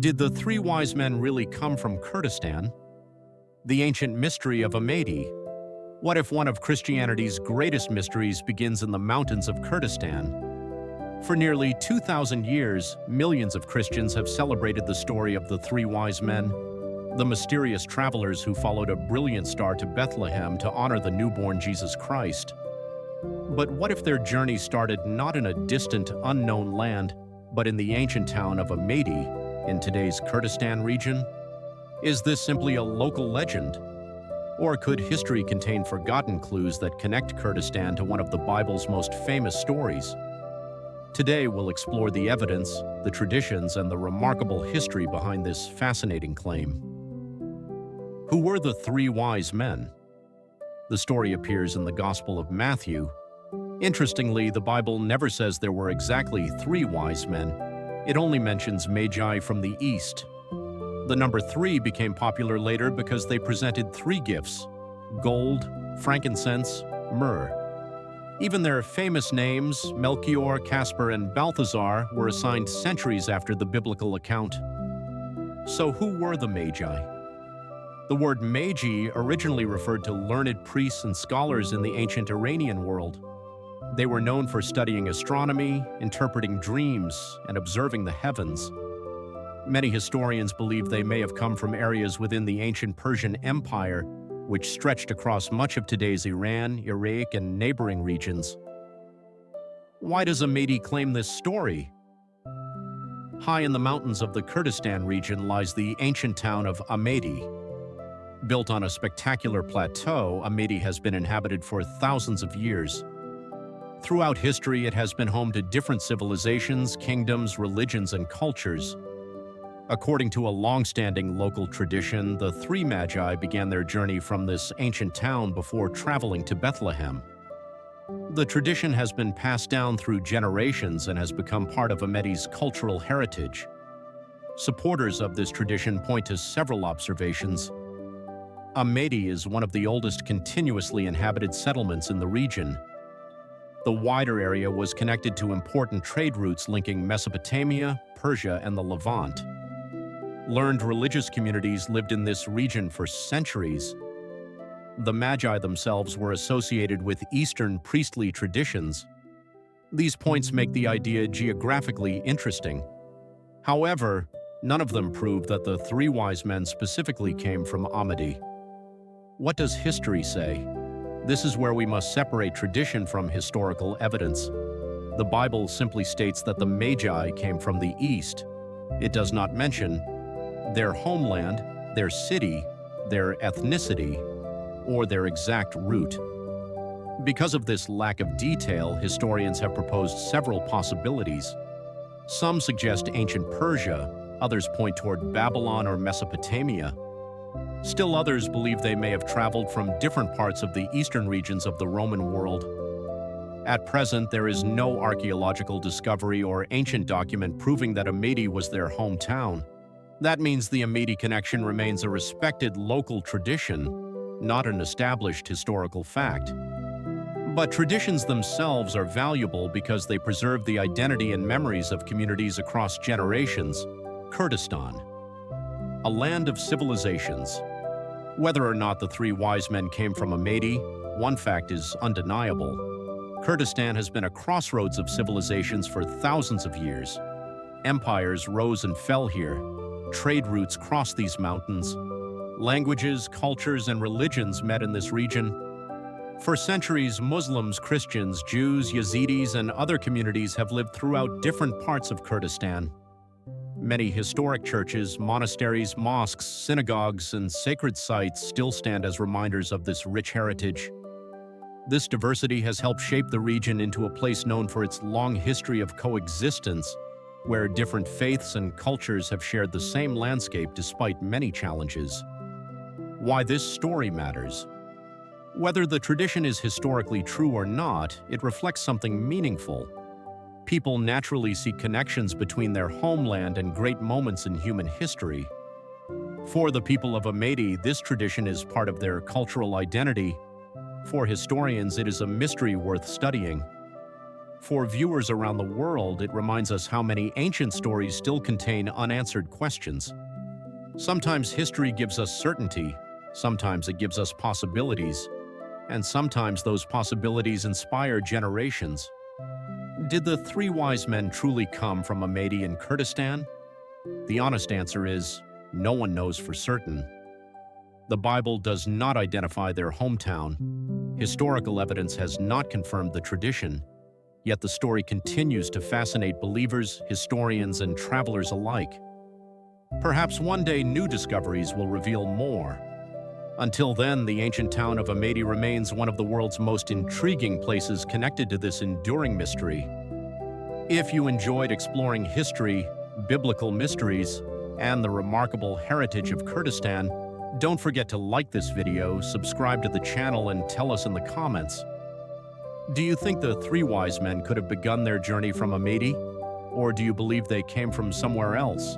Did the three wise men really come from Kurdistan? The ancient mystery of Amedi. What if one of Christianity's greatest mysteries begins in the mountains of Kurdistan? For nearly 2,000 years, millions of Christians have celebrated the story of the three wise men, the mysterious travelers who followed a brilliant star to Bethlehem to honor the newborn Jesus Christ. But what if their journey started not in a distant, unknown land, but in the ancient town of Amedi, in today's Kurdistan region? Is this simply a local legend? Or could history contain forgotten clues that connect Kurdistan to one of the Bible's most famous stories? Today, we'll explore the evidence, the traditions, and the remarkable history behind this fascinating claim. Who were the three wise men? The story appears in the Gospel of Matthew. Interestingly, the Bible never says there were exactly three wise men. It only mentions Magi from the east. The number 3 became popular later because they presented 3 gifts: gold, frankincense, myrrh. Even their famous names, Melchior, Caspar, and Balthazar, were assigned centuries after the biblical account. So who were the Magi? The word Magi originally referred to learned priests and scholars in the ancient Iranian world. They were known for studying astronomy, interpreting dreams, and observing the heavens. Many historians believe they may have come from areas within the ancient Persian Empire, which stretched across much of today's Iran, Iraq, and neighboring regions. Why does Amedi claim this story? High in the mountains of the Kurdistan region lies the ancient town of Amedi. Built on a spectacular plateau, Amedi has been inhabited for thousands of years. Throughout history, it has been home to different civilizations, kingdoms, religions, and cultures. According to a long-standing local tradition, the three Magi began their journey from this ancient town before traveling to Bethlehem. The tradition has been passed down through generations and has become part of Amedi's cultural heritage. Supporters of this tradition point to several observations. Amedi is one of the oldest continuously inhabited settlements in the region. The wider area was connected to important trade routes linking Mesopotamia, Persia, and the Levant. Learned religious communities lived in this region for centuries. The Magi themselves were associated with Eastern priestly traditions. These points make the idea geographically interesting. However, none of them prove that the three wise men specifically came from Amedi. What does history say? This is where we must separate tradition from historical evidence. The Bible simply states that the Magi came from the east. It does not mention their homeland, their city, their ethnicity, or their exact route. Because of this lack of detail, historians have proposed several possibilities. Some suggest ancient Persia, others point toward Babylon or Mesopotamia. Still others believe they may have traveled from different parts of the eastern regions of the Roman world. At present, there is no archaeological discovery or ancient document proving that Amedi was their hometown. That means the Amedi connection remains a respected local tradition, not an established historical fact. But traditions themselves are valuable because they preserve the identity and memories of communities across generations. Kurdistan, a land of civilizations. Whether or not the three wise men came from Amedi, one fact is undeniable. Kurdistan has been a crossroads of civilizations for thousands of years. Empires rose and fell here. Trade routes crossed these mountains. Languages, cultures, and religions met in this region. For centuries, Muslims, Christians, Jews, Yazidis, and other communities have lived throughout different parts of Kurdistan. Many historic churches, monasteries, mosques, synagogues, and sacred sites still stand as reminders of this rich heritage. This diversity has helped shape the region into a place known for its long history of coexistence, where different faiths and cultures have shared the same landscape despite many challenges. Why this story matters. Whether the tradition is historically true or not, it reflects something meaningful. People naturally see connections between their homeland and great moments in human history. For the people of Amedi, this tradition is part of their cultural identity. For historians, it is a mystery worth studying. For viewers around the world, it reminds us how many ancient stories still contain unanswered questions. Sometimes history gives us certainty, sometimes it gives us possibilities, and sometimes those possibilities inspire generations. Did the three wise men truly come from Amedi in Kurdistan? The honest answer is, no one knows for certain. The Bible does not identify their hometown. Historical evidence has not confirmed the tradition, yet the story continues to fascinate believers, historians, and travelers alike. Perhaps one day new discoveries will reveal more. Until then, the ancient town of Amedi remains one of the world's most intriguing places connected to this enduring mystery. If you enjoyed exploring history, biblical mysteries, and the remarkable heritage of Kurdistan, don't forget to like this video, subscribe to the channel, and tell us in the comments. Do you think the three wise men could have begun their journey from Amedi? Or do you believe they came from somewhere else?